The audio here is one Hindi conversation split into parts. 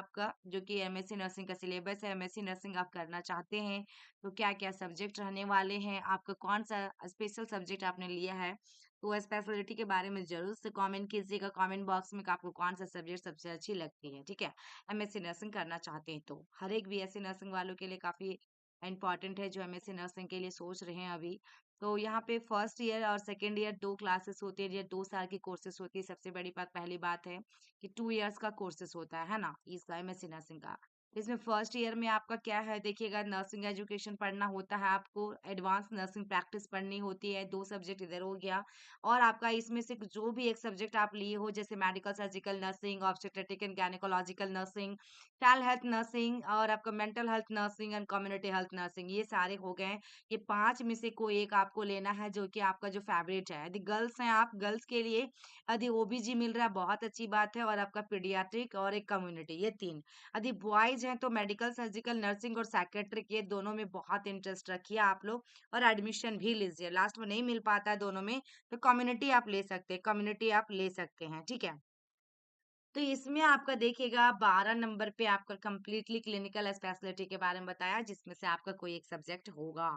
आपका जो कि एमएससी नर्सिंग का सिलेबस है, एमएससी नर्सिंग आप करना चाहते हैं, तो क्या-क्या सब्जेक्ट रहने वाले हैं, आपका कौन-सा स्पेशल सब्जेक्ट आपने लिया है, तो स्पेशलिटी के बारे में ज़रूर से कमेंट कीजिएगा कमेंट बॉक्स में कि आपको कौन-सा सब्जेक्ट सबसे अच्छी लगती है, ठीक है? एमएससी नर्सिंग करना चाहते हैं तो। हर एक बीएससी नर्सिंग वालों के लिए काफ़ी इम्पोर्टेंट है जो एमएससी नर्सिंग के लिए सोच रहे हैं अभी। तो यहाँ पे फर्स्ट ईयर और सेकंड ईयर 2 क्लासेस होती है, ये 2 साल की कोर्सेस होती है। सबसे बड़ी बात पहली बात है कि 2 इयर्स का कोर्सेस होता है ना? इसका एमएससी नर्सिंग का। इसमें फर्स्ट ईयर में आपका क्या है देखिएगा नर्सिंग एजुकेशन पढ़ना होता है आपको, एडवांस नर्सिंग प्रैक्टिस पढ़नी होती है, 2 सब्जेक्ट इधर हो गया और आपका इसमें से जो भी एक सब्जेक्ट आप लिए हो जैसे medical surgical nursing, obstetric and gynaecological nursing, child health nursing और आपका mental health nursing and community health nursing ये सारे हो गए। ये 5 में से कोई एक आपको लेना है जो कि आपका जो फेवरेट है। यदि गर्ल्स हैं आप, गर्ल्स के लिए यदि ओबीजी मिल रहा है बहुत अच्छी बात है और आपका पीडियाट्रिक और एक कम्युनिटी ये 3। यदि बॉयज़ हैं तो मेडिकल, सर्जिकल, नर्सिंग और साइकियाट्रिक ये दोनों में बहुत इंटरेस्ट रखिए आप लोग और एडमिशन भी लीजिए। लास्ट में नहीं मिल पाता है दोनों में तो कम्युनिटी आप ले सकते हैं, कम्युनिटी आप ले सकते हैं, ठीक है? तो इसमें आपका देखिएगा 12 नंबर पे आपका कंप्लीटली क्लिनिकल स्पेशलिटी के बारे में बताया जिसमें से आपका कोई एक सब्जेक्ट होगा।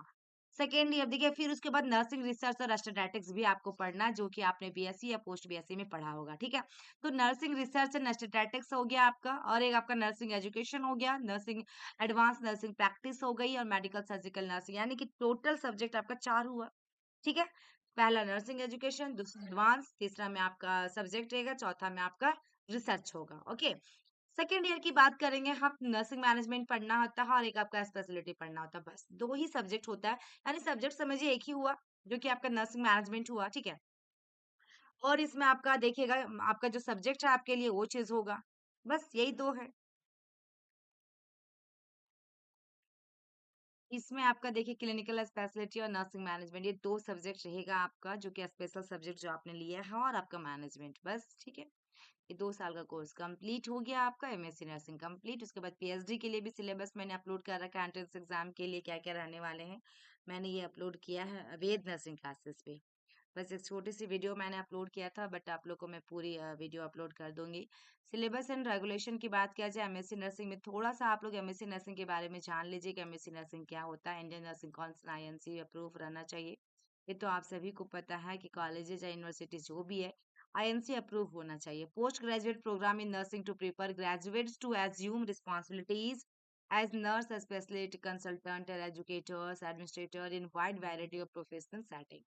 सेकेंड ईयर देखिए फिर उसके बाद नर्सिंग रिसर्च और स्टैटिस्टिक्स भी आपको पढ़ना जो कि आपने बीएससी या पोस्ट बीएससी में पढ़ा होगा, ठीक है? तो नर्सिंग रिसर्च एंड स्टैटिस्टिक्स हो गया आपका और एक आपका नर्सिंग एजुकेशन हो गया, नर्सिंग एडवांस नर्सिंग प्रैक्टिस हो गई और मेडिकल सर्जिकल नर्सिंग यानी कि टोटल सब्जेक्ट आपका 4 हुआ, ठीक है? पहला नर्सिंग एजुकेशन, दूसरा एडवांस, तीसरा में आपका सब्जेक्ट रहेगा, चौथा में आपका रिसर्च होगा, ओके। सेकेंड ईयर की बात करेंगे हम नर्सिंग मैनेजमेंट पढ़ना होता है और एक आपका स्पेशलिटी पढ़ना होता है बस 2 ही सब्जेक्ट होता है यानी सब्जेक्ट समझिए एक ही हुआ जो कि आपका नर्सिंग मैनेजमेंट हुआ, ठीक है? और इसमें आपका देखिएगा आपका जो सब्जेक्ट है आपके लिए वो चीज़ होगा, बस यही 2 है। इसमें आपका देखिए क्लिनिकल स्पेशलिटी और नर्सिंग मैनेजमेंट ये 2 सब्जेक्ट रहेगा आपका जो कि स्पेशल सब्जेक्ट जो आपने लिया है और आपका मैनेजमेंट बस, ठीक है? ये 2 साल का कोर्स कंप्लीट हो गया आपका एमएससी नर्सिंग कंप्लीट उसके बाद पीएचडी के लिए भी सिलेबस मैंने अपलोड कर रखा है एंट्रेंस एग्जाम के लिए क्या-क्या रहने वाले हैं। मैंने ये अपलोड किया है वेद नर्सिंग क्लासेस पे। बस एक छोटी-सी वीडियो मैंने अपलोड किया था बट आप लोग को मैं पूरी वीडियो अपलोड कर दूँगी। सिलेबस एंड रेगुलेशन की बात किया जाए एमएससी नर्सिंग में थोड़ा-सा आप लोग एमएससी नर्सिंग के बारे में जान लीजिए कि एमएससी नर्सिंग क्या होता है, Indian nursing council INC approve रहना चाहिए। ये तो आप सभी को पता है कि कॉलेजेस या यूनिवर्सिटीज़ जो भी है आईएनसी अप्रूव होना चाहिए। Post graduate program in nursing to prepare graduates to assume responsibilities as nurse, specialist, consultant, or educators, administrator in wide variety of professional setting.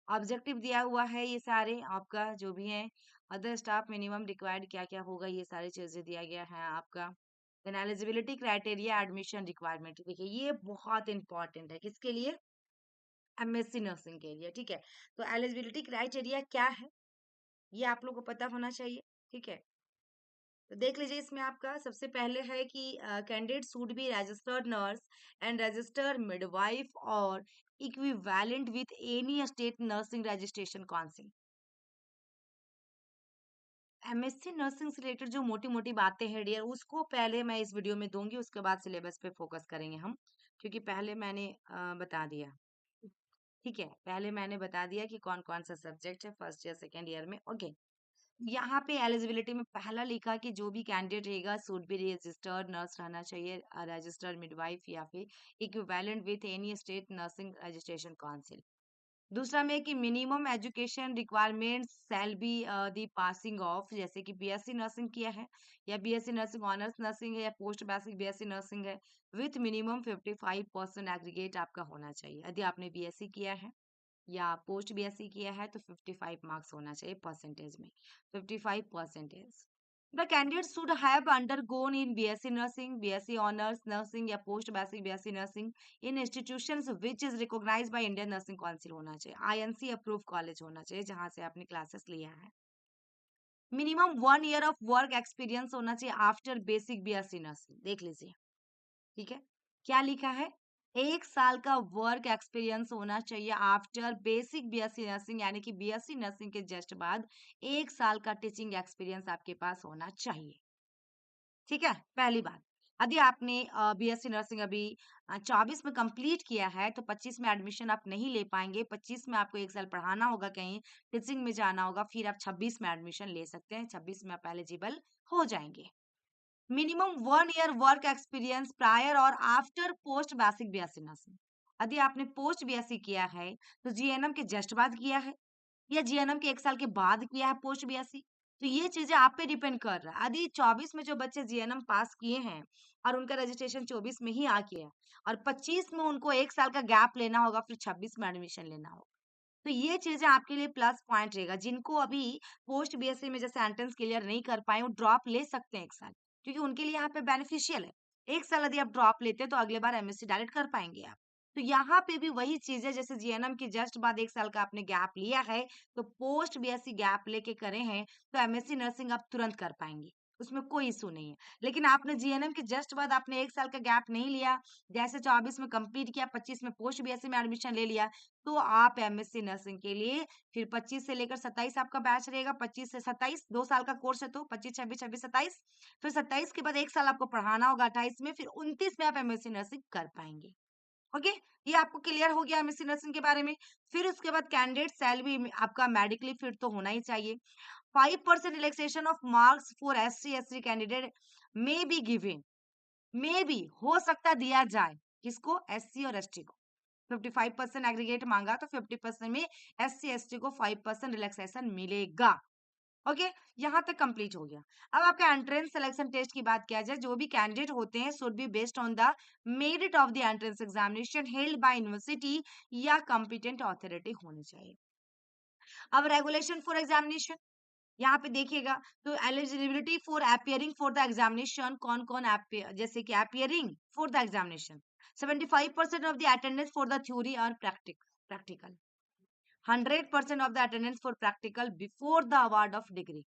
Objective दिया हुआ है ये सारे आपका जो भी है अदर स्टाफ मिनिमम रिक्वायर्ड क्या क्या होगा ये सारी चीजें दिया गया है आपका then eligibility criteria admission requirement देखिए ये बहुत इंपॉर्टेंट है किसके लिए एमएससी नर्सिंग के लिए ठीक है तो एलिजिबिलिटी क्राइटेरिया क्या है ये आप लोग को पता होना चाहिए ठीक है तो देख लीजिए इसमें आपका सबसे पहले है कि candidate should be registered nurse and registered midwife और equivalent with any state nursing registration council MSc nursing से रिलेटेड जो मोटी-मोटी बातें हैं डियर उसको पहले मैं इस वीडियो में दूंगी उसके बाद सिलेबस पे फोकस करेंगे हम क्योंकि पहले मैंने बता दिया ठीक है पहले मैंने बता दिया कि कौन कौन सा सब्जेक्ट है फर्स्ट ईयर सेकेंड ईयर में ओके यहाँ पे एलिजिबिलिटी में पहला लिखा कि जो भी कैंडिडेट रहेगा शुड बी रजिस्टर्ड नर्स रहना चाहिए रजिस्टर्ड मिडवाइफ या फिर equivalent with any state nursing registration council दूसरा में कि minimum education requirements shall be the passing of जैसे कि बीएससी नर्सिंग किया है या बीएससी नर्सिंग ऑनर्स नर्सिंग है या पोस्ट बेसिक बीएससी नर्सिंग है विथ मिनिमम 55% एग्रीगेट आपका होना चाहिए यदि आपने बीएससी किया है या पोस्ट बीएससी किया है तो 55 मार्क्स होना चाहिए परसेंटेज में 55 percentage the candidate should have undergone in BSc nursing BSc honours nursing या post basic BSc nursing in institutions which is recognized by Indian nursing council होना चाहिए आईएनसी अप्रूव कॉलेज होना चाहिए जहां से आपने क्लासेस लिया है minimum 1 year of work experience होना चाहिए आफ्टर बेसिक बीएससी नर्सिंग देख लीजिए ठीक है क्या लिखा है 1 साल का वर्क एक्सपीरियंस होना चाहिए आफ्टर बेसिक बीएससी नर्सिंग यानी कि बीएससी नर्सिंग के जस्ट बाद 1 साल का टीचिंग एक्सपीरियंस आपके पास होना चाहिए ठीक है पहली बात यदि आपने बीएससी नर्सिंग अभी 24 में कंप्लीट किया है तो 25 में एडमिशन आप नहीं ले पाएंगे 25 में आपको 1 साल पढ़ाना होगा कहीं टीचिंग में जाना होगा फिर आप 26 में एडमिशन ले सकते हैं 26 में आप एलिजिबल हो जाएंगे minimum 1 year work experience prior और after post basic BSc nursing. यदि आपने पोस्ट बीएससी किया है तो जीएनएम के जस्ट बाद किया है या जीएनएम के 1 साल के बाद किया है पोस्ट बीएससी, तो ये चीजें आप पे डिपेंड कर रहा है। यदि 24 में जो बच्चे जीएनएम पास किए हैं और उनका रजिस्ट्रेशन 24 में ही आ गया और 25 में उनको 1 साल का गैप लेना होगा, फिर 26 में एडमिशन लेना होगा, तो ये चीजें आपके लिए प्लस पॉइंट रहेगा। जिनको अभी पोस्ट बीएससी में जैसे एंट्रेंस क्लियर नहीं कर पाए, वो ड्रॉप ले सकते हैं 1 साल, क्योंकि उनके लिए यहाँ पे बेनिफिशियल है। 1 साल यदि आप ड्रॉप लेते हैं तो अगले बार एमएससी डायरेक्ट कर पाएंगे आप। तो यहाँ पे भी वही चीज है, जैसे जीएनएम के जस्ट बाद 1 साल का आपने गैप लिया है, तो पोस्ट बीएससी गैप लेके करे हैं तो एमएससी नर्सिंग आप तुरंत कर पाएंगे, उसमें कोई इशू नहीं है। लेकिन आपने जीएनएम के जस्ट बाद आपने 1 साल का गैप नहीं लिया, जैसे 24 में कंप्लीट किया, 25 में पोस्ट बीएससी में एडमिशन ले लिया, तो आप एमएससी नर्सिंग के लिए फिर 25 से लेकर 27 आपका बैच रहेगा। 25 से 27 2 साल का कोर्स है, तो 25 26 26 27, फिर 27 के बाद 1 साल आपको पढ़ाना होगा 28 में, फिर 29 में आप एमएससी नर्सिंग कर पाएंगे। ओके, ये आपको क्लियर हो गया एमएससी नर्सिंग के बारे में। फिर उसके बाद कैंडिडेट सैलरी आपका मेडिकली फिट तो होना ही चाहिए। 5% relaxation of marks for SC ST candidate may be given, may be हो सकता दिया जाए, किसको? एससी और एसटी को। 55% एग्रीगेट मांगा तो 50% में एससी एसटी को 5% रिलैक्सेशन मिलेगा। ओके, यहाँ तक कंप्लीट हो गया। अब आपका एंट्रेंस सिलेक्शन टेस्ट की बात किया जाए, जो भी कैंडिडेट होते हैं should be based on the merit of the entrance examination held by university या कॉम्पिटेंट अथॉरिटी होनी चाहिए। अब रेगुलेशन फॉर एग्जामिनेशन यहाँ पे देखिएगा, तो eligibility for appearing for the examination, कौन कौन जैसे कि appearing for the examination 75% of the attendance for the theory और practical, 100% of the attendance for practical before the award of degree.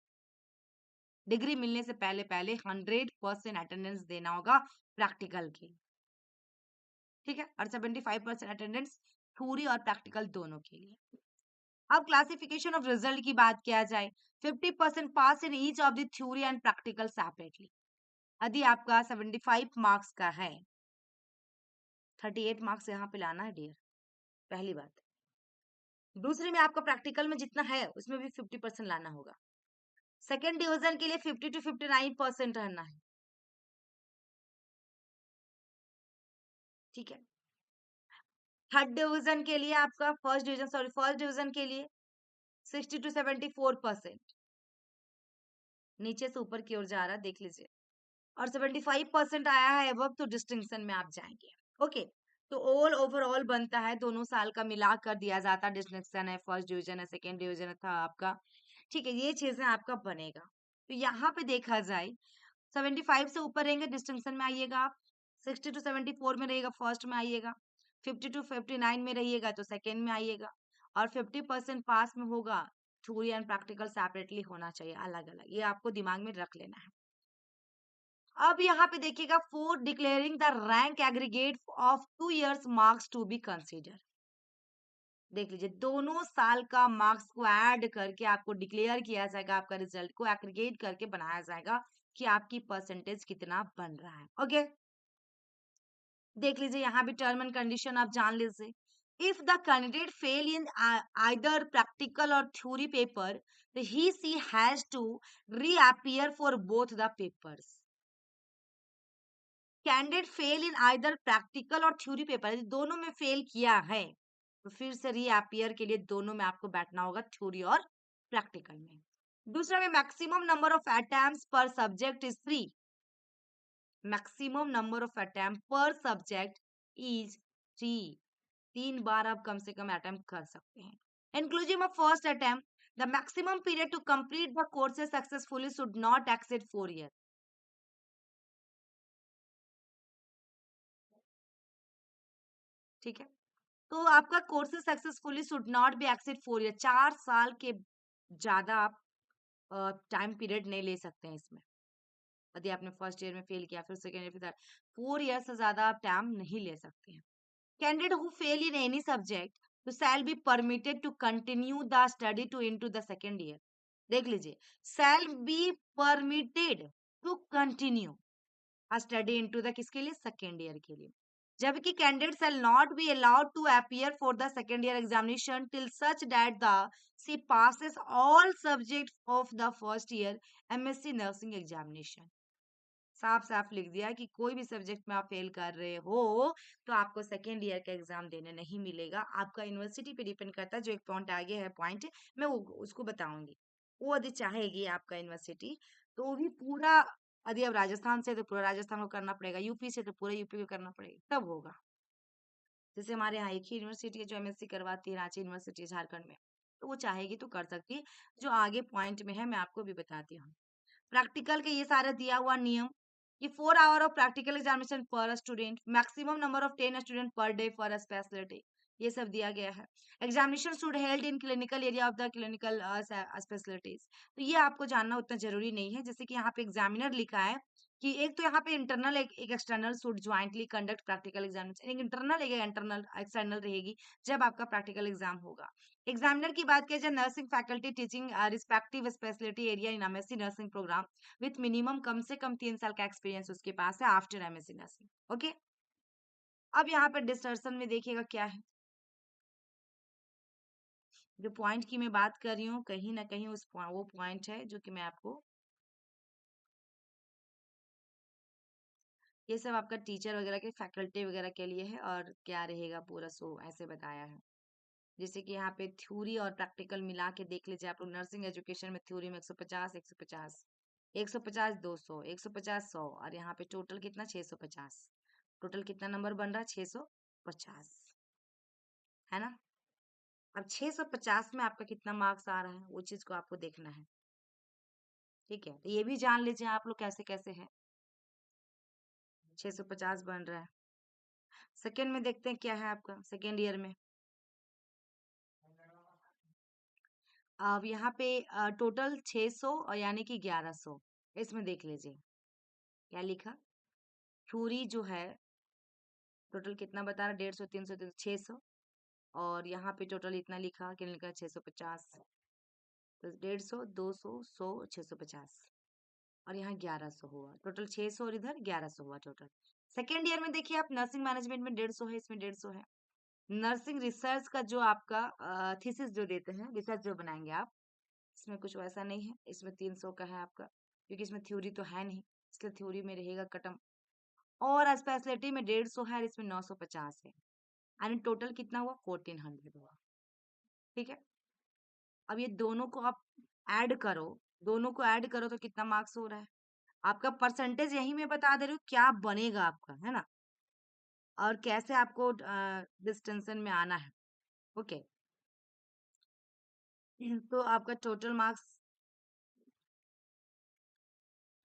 Degree मिलने से पहले पहले 100% अटेंडेंस देना होगा प्रैक्टिकल के, ठीक है, और 75% अटेंडेंस थ्योरी और प्रैक्टिकल दोनों के लिए। अब क्लासिफिकेशन ऑफ रिजल्ट की बात किया जाए, 50% pass in each of the theory and practical separately. यदि आपका 75 मार्क्स का है, 38 मार्क्स यहाँ पे लाना है डियर, पहली बात। दूसरे में आपका प्रैक्टिकल में जितना है उसमें भी 50% लाना होगा। सेकेंड डिवीजन के लिए 50 to 59% रहना है, ठीक है। थर्ड डिवीजन के लिए आपका फर्स्ट डिवीजन के लिए 60 to 74%, नीचे से ऊपर की ओर जा रहा है, देख लीजिए। और 75% आया है अब, तो डिस्टिंक्शन में आप जाएंगे। ओके, तो ऑल ओवरऑल बनता है, दोनों साल का मिला कर दिया जाता है, डिस्टिंक्शन है, फर्स्ट डिवीजन है, सेकेंड डिवीजन था आपका, ठीक है, ये चीजें आपका बनेगा। तो यहाँ पे देखा जाए 75 से ऊपर रहेंगे डिस्टिंक्शन में आइएगा आप, 60 to 74 में रहेगा फर्स्ट में आइएगा, 50 to 59 में रहिएगा तो सेकेंड में आइएगा, और 50% पास में होगा, थ्योरी एंड प्रैक्टिकल सेपरेटली होना चाहिए, अलग अलग, ये आपको दिमाग में रख लेना है। अब यहाँ पे देखिएगा, for declaring the rank aggregate of 2 years marks to be consider. देख लीजिए, दोनों साल का मार्क्स को ऐड करके आपको डिक्लेयर किया जाएगा, आपका रिजल्ट को एग्रीगेट करके बनाया जाएगा कि आपकी परसेंटेज कितना बन रहा है। ओके, देख लीजिए, यहाँ भी टर्म एंड कंडीशन आप जान लीजिए। If the candidate fail in either practical और theory paper, he she has to reappear for both the papers. Candidate fail in either practical और थ्योरी पेपर, दोनों में फेल किया है तो फिर से रीअपियर के लिए दोनों में आपको बैठना होगा, थ्योरी और प्रैक्टिकल में। दूसरा में maximum number of attempts per subject is 3, maximum number of attempt per subject is 3, 3 बार आप कम से कम अटेम्प्ट कर सकते हैं। Inclusive of first attempt, the maximum period to complete the courses successfully should not exceed 4 years, ठीक है। तो आपका courses successfully should not be exceed 4 years, 4 साल के ज्यादा आप टाइम पीरियड नहीं ले सकते हैं इसमें। यदि आपने फर्स्ट ईयर में फेल किया, फिर सेकेंड ईयर, फिर थर्ड, 4 years से ज्यादा आप टाइम नहीं ले सकते हैं। Candidate who fail in any subject तो shall be permitted to continue the study to into the second year. देख लीजिए, shall be permitted to continue study into the किसके लिए? सेकेंड ईयर के लिए। जबकि candidate shall not be allowed to appear for the second year examination till such that the she passes all subjects of the first year MSc nursing examination। साफ साफ लिख दिया कि कोई भी सब्जेक्ट में आप फेल कर रहे हो तो आपको सेकेंड ईयर का एग्जाम देने नहीं मिलेगा। आपका यूनिवर्सिटी पे डिपेंड करता है। जो एक पॉइंट आगे है पॉइंट, मैं वो उसको बताऊंगी। वो यदि चाहेगी आपका यूनिवर्सिटी तो वो भी पूरा, यदि अब राजस्थान से तो पूरा राजस्थान को करना पड़ेगा, यूपी से तो पूरा यूपी को करना पड़ेगा, तब होगा। जैसे हमारे यहाँ एक ही यूनिवर्सिटी है जो एमएससी करवाती है, रांची यूनिवर्सिटी झारखंड में, तो वो चाहेगी तो कर सकती है। जो आगे पॉइंट में है मैं आपको भी बताती हूँ। प्रैक्टिकल के ये सारा दिया हुआ नियम कि 4 आवर ऑफ प्रैक्टिकल एग्जामिनेशन पर student, maximum number of 10 student per day for speciality, ये सब दिया गया है। Examination should held in clinical area of the clinical specialities. तो ये आपको जानना उतना जरूरी नहीं है। जैसे कि यहाँ पे एग्जामिनर लिखा है कि एक तो यहाँ पे इंटरनल एक external should jointly conduct practical examination, एक इंटरनल एक इंटरनल एक्सटर्नल रहेगी जब आपका प्रैक्टिकल एग्जाम होगा। एग्जामिनर की बात की जाए, nursing faculty teaching respective speciality area in MSc nursing programme with minimum कम से कम 3 साल का एक्सपीरियंस उसके पास है आफ्टर एमएससी नर्सिंग। ओके, अब यहाँ पर डिस्कशन में देखिएगा क्या है। जो पॉइंट की मैं बात कर रही हूँ कहीं ना कहीं वो पॉइंट है जो कि मैं आपको, ये सब आपका टीचर वगैरह के फैकल्टी वगैरह के लिए है और क्या रहेगा पूरा सो ऐसे बताया है। जैसे कि यहाँ पे थ्योरी और प्रैक्टिकल मिला के देख लीजिए आप लोग। नर्सिंग एजुकेशन में थ्योरी में 150 150 150 200 150 100 और यहाँ पे टोटल कितना 650। टोटल कितना नंबर बन रहा है 650, है ना। अब 650 में आपका कितना मार्क्स आ रहा है वो चीज को आपको देखना है। ठीक है, तो ये भी जान लीजिए आप लोग कैसे कैसे है। 650 बन रहा है। सेकेंड में देखते हैं क्या है आपका सेकेंड ईयर में। अब यहाँ पे टोटल 600 और यानी कि 1100। इसमें देख लीजिए क्या लिखा। थ्योरी जो है टोटल कितना बता रहा, 150 300 600। और यहाँ पे टोटल इतना लिखा कि लिखा 650। तो 150 200 100 650 और यहाँ 1100 हुआ टोटल। 600 और इधर 1100 हुआ टोटल। सेकेंड ईयर में देखिए आप, नर्सिंग मैनेजमेंट में 150 है, इसमें 150 है। नर्सिंग रिसर्च का जो आपका थीसिस जो देते हैं, रिसर्च जो बनाएंगे आप, इसमें कुछ वैसा नहीं है। इसमें 300 का है आपका, क्योंकि इसमें थ्योरी तो है नहीं, इसलिए थ्योरी में रहेगा कटम। और स्पेशलिटी में 150 है और इसमें 950 है, यानी टोटल कितना हुआ 1400 हुआ। ठीक है, अब ये दोनों को आप ऐड करो, दोनों को ऐड करो तो कितना मार्क्स हो रहा है आपका। परसेंटेज यही मैं बता दे रही हूँ क्या बनेगा आपका, है ना, और कैसे आपको डिस्टेंशन में आना है। ओके, तो आपका टोटल मार्क्स,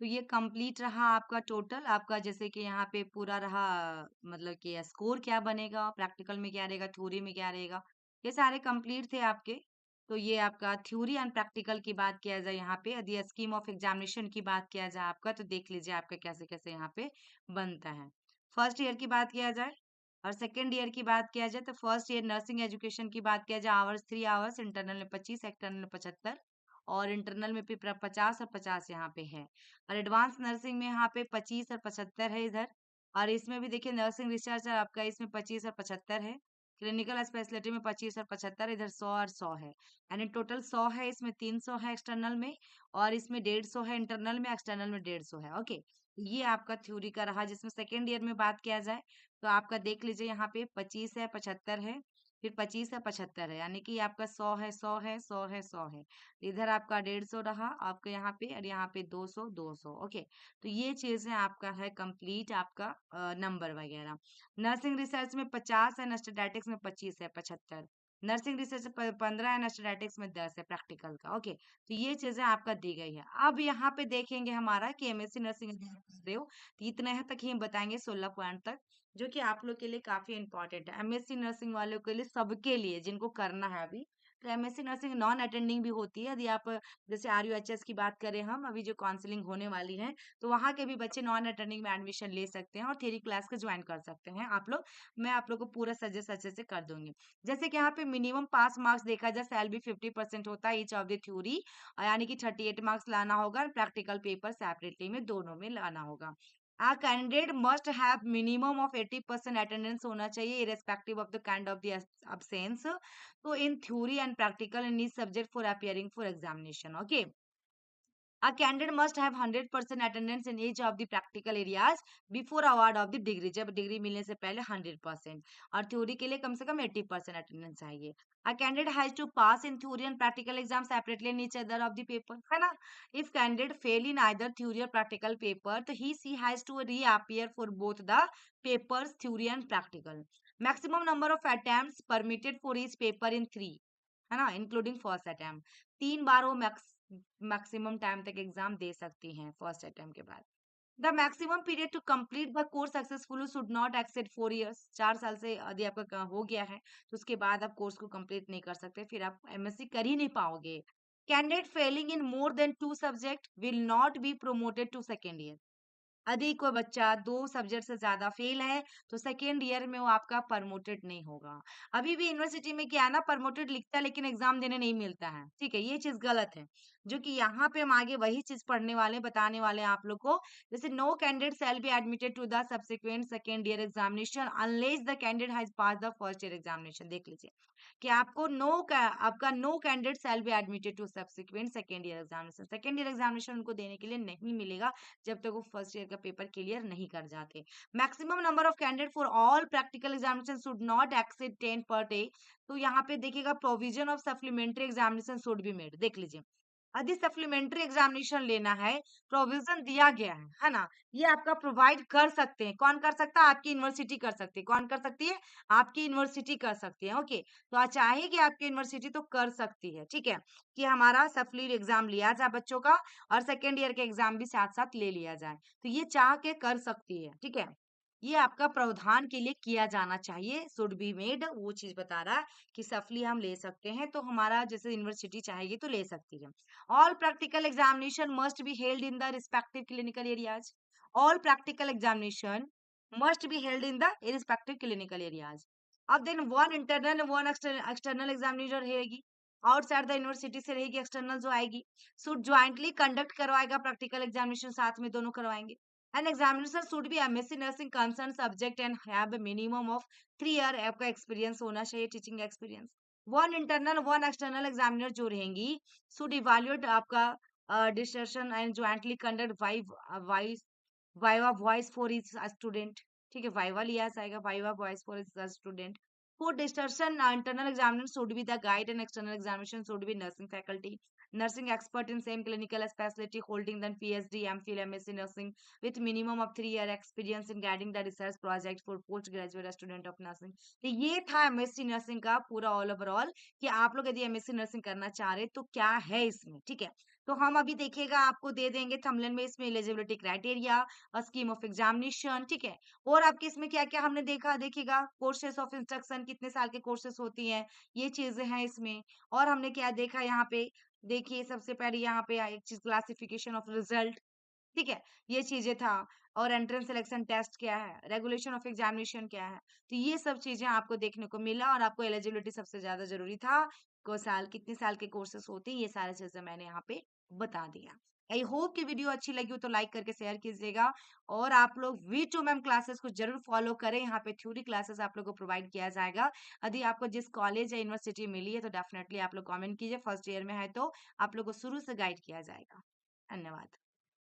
तो ये कंप्लीट रहा आपका टोटल आपका। जैसे कि यहाँ पे पूरा रहा, मतलब कि स्कोर क्या बनेगा, प्रैक्टिकल में क्या रहेगा, थ्योरी में क्या रहेगा, ये सारे कंप्लीट थे आपके। तो ये आपका थ्योरी एंड प्रैक्टिकल की बात किया जाए, यहाँ पे यदि स्कीम ऑफ एग्जामिनेशन की बात किया जाए आपका, तो देख लीजिए आपका कैसे कैसे यहाँ पे बनता है। फर्स्ट ईयर की बात किया जाए और सेकेंड ईयर की बात किया जाए, तो फर्स्ट ईयर नर्सिंग एजुकेशन की बात किया जाए, आवर्स 3 आवर्स, इंटरनल में 25, एक्सटर्नल में 75 और इंटरनल में भी 50 और 50 यहाँ पे है। और एडवांस नर्सिंग में यहाँ पे 25 और 75 है इधर। और इसमें भी देखिए नर्सिंग रिसर्च आपका इसमें 25 और 75 है। क्लिनिकल स्पेशलिटी में 25 और 75, इधर 100 और 100 है, यानी टोटल 100 है। इसमें 300 है एक्सटर्नल में और इसमें 150 है इंटरनल में, एक्सटर्नल में 150 है। ओके, ये आपका थ्योरी का रहा। जिसमें सेकेंड ईयर में बात किया जाए तो आपका देख लीजिए यहाँ पे 25 है 75 है, फिर 25 है 75 है, यानी कि आपका 100 है 100 है 100 है 100 है। इधर आपका 150 रहा आपका यहाँ पे और यहाँ पे 200 200। ओके, तो ये चीजें आपका है कंप्लीट आपका नंबर वगैरह। नर्सिंग रिसर्च में 50 है, स्टैटिस्टिक्स में 25 है 75। नर्सिंग रिसर्च 15 है, स्टैटिस्टिक्स में 10 है प्रैक्टिकल का। ओके, तो ये चीजें आपका दी गई है। अब यहाँ पे देखेंगे हमारा कि एमएससी नर्सिंग यदि आप कर रहे हो तो इतने तक ही हम बताएंगे, 16 पॉइंट तक, जो कि आप लोग के लिए काफी इंपॉर्टेंट है। एमएससी नर्सिंग वालों के लिए, सबके लिए जिनको करना है अभी। तो एमएससी नर्सिंग नॉन अटेंडिंग भी होती है। यदि आप जैसे आरयूएचएस की बात करें हम, अभी जो काउंसलिंग होने वाली है, तो वहाँ के भी बच्चे नॉन अटेंडिंग में एडमिशन ले सकते हैं और थ्योरी क्लास का ज्वाइन कर सकते हैं आप लोग। मैं आप लोग को पूरा सजेस्ट अच्छे से कर दूंगी। जैसे कि यहाँ पे मिनिमम पास मार्क्स देखा जाए, सैलरी 50% होता है ईच ऑफ द थ्योरी, यानी कि 38 मार्क्स लाना होगा। प्रैक्टिकल पेपर सेपरेटली में दोनों में लाना होगा। A candidate must have minimum of 80% attendance होना चाहिए irrespective of the kind of the absence. So in theory and practical in each subject for appearing for examination. Okay. A candidate must have 100% attendance in each of the practical areas before award of the degree. जब डिग्री मिलने से पहले 100% और थ्योरी के लिए कम से कम 80% अटेंडेंस चाहिए. A candidate has to pass in theory and practical exam separately in each other of the paper. है ना? If candidate fail in either theory or practical paper, तो she has to reappear for both the papers, theory and practical. Maximum number of attempts permitted for each paper in 3. है ना? Including first attempt. 3 बार वो मैक्सिमम टाइम तक एग्जाम दे सकती हैं फर्स्ट अटेम्प्ट के बाद. The maximum period to complete the course successfully should not exceed 4 years. 4 साल से यदि आपका हो गया है तो उसके बाद आप कोर्स को कंप्लीट नहीं कर सकते, फिर आप एमएससी कर ही नहीं पाओगे. Candidate failing in more than 2 subject will not be promoted to second year. यदि कोई बच्चा 2 सब्जेक्ट से ज़्यादा फेल है, तो सेकेंड ईयर में वो आपका प्रमोटेड नहीं होगा. अभी भी यूनिवर्सिटी में क्या है ना, प्रमोटेड लिखता है लेकिन एग्ज़ाम देने नहीं मिलता है, ठीक है? ये चीज़ गलत है, जो कि यहाँ पे हम आगे वही चीज़ पढ़ने वाले, बताने वाले हैं आप लोग को. जैसे no candidate shall be admitted to the subsequent second year examination unless the candidate has passed the first year examination. देख लीजिए कि आपका no candidate shall be admitted to subsequent second year examination. Second year examination उनको देने के लिए नहीं मिलेगा जब तक वो फर्स्ट ईयर का पेपर क्लियर नहीं कर जाते. Maximum number of candidate for all practical examination should not exceed 10 per day. तो यहाँ पे देखिएगा provision of supplementary examination should be made. देख लीजिए यदि सप्लीमेंट्री एग्जामिनेशन लेना है, प्रोविजन दिया गया है ना? ये आपका प्रोवाइड कर सकते हैं. कौन कर सकता है? आपकी यूनिवर्सिटी कर सकती है. कौन कर सकती है? आपकी यूनिवर्सिटी कर सकती है. ओके, तो चाहेगी आपकी यूनिवर्सिटी तो कर सकती है, ठीक है? कि हमारा सप्ली एग्जाम लिया जाए बच्चों का और सेकेंड ईयर के एग्जाम भी साथ साथ ले लिया जाए, तो ये चाह के कर सकती है, ठीक है? ये आपका प्रावधान के लिए किया जाना चाहिए, शुड बी मेड. वो चीज बता रहा है कि सफली हम ले सकते हैं, तो हमारा जैसे यूनिवर्सिटी चाहेगी तो ले सकती है. All practical examination must be held in the respective clinical areas. All practical examination must be held in the respective clinical areas. अब then one internal one external examination रहेगी, आउटसाइड द यूनिवर्सिटी से रहेगी एक्सटर्नल जो आएगी. शुड ज्वाइंटली कंडक्ट करवाएगा प्रैक्टिकल एग्जामिनेशन, साथ में दोनों करवाएंगे. An examiner should be MSc nursing concerned subject and have a minimum of 3 year आपका एक्सपीरियंस होना चाहिए, teaching experience. One internal one external examiner जो रहेंगी शुड इवैल्यूएट आपका discussion and jointly conduct viva viva voce for each student. ठीक है, वाइवा लिया जाएगा, viva voce for each student. For discussion, internal examination should be the guide and external examination should be nursing faculty. Nursing expert in same clinical specialty holding then PhD, MPhil, MSc nursing with minimum of 3 year experience in guiding the research project for postgraduate student of nursing. तो ये था एमएससी नर्सिंग का पूरा ऑल ओवरऑल कि आप लोग यदि एमएससी नर्सिंग करना चाह रहे तो क्या है इसमें, ठीक है? तो हम अभी देखिएगा आपको दे देंगे थंबनेल में इसमें eligibility criteria, scheme of examination, ठीक है? और आपके इसमें क्या-क्या हमने देखा देखिएगा, कोर्सेस ऑफ इंस्ट्रक्शन कितने साल के कोर्सेस होती हैं, ये चीज़ें हैं इसमें. और हमने क्या देखा यहाँ पे, देखिए सबसे पहले यहाँ पे एक चीज़ क्लासिफिकेशन ऑफ रिजल्ट, ठीक है? ये चीज़ें था. और एंट्रेंस सिलेक्शन टेस्ट क्या है, रेगुलेशन ऑफ एग्जामिनेशन क्या है, तो ये सब चीज़ें आपको देखने को मिला. और आपको एलिजिबिलिटी सबसे ज़्यादा ज़रूरी था, को साल कितने साल के कोर्सेस होते हैं, ये सारी चीज़ें मैंने यहाँ पे बता दिया. आई होप कि वीडियो अच्छी लगी हो तो लाइक करके शेयर कीजिएगा. और आप लोग V2 मैम क्लासेस को जरूर फॉलो करें, यहाँ पे थ्योरी क्लासेस आप लोग को प्रोवाइड किया जाएगा. यदि आपको जिस कॉलेज या यूनिवर्सिटी मिली है तो डेफिनेटली आप लोग कमेंट कीजिए, फर्स्ट ईयर में है तो आप लोग को शुरू से गाइड किया जाएगा. धन्यवाद.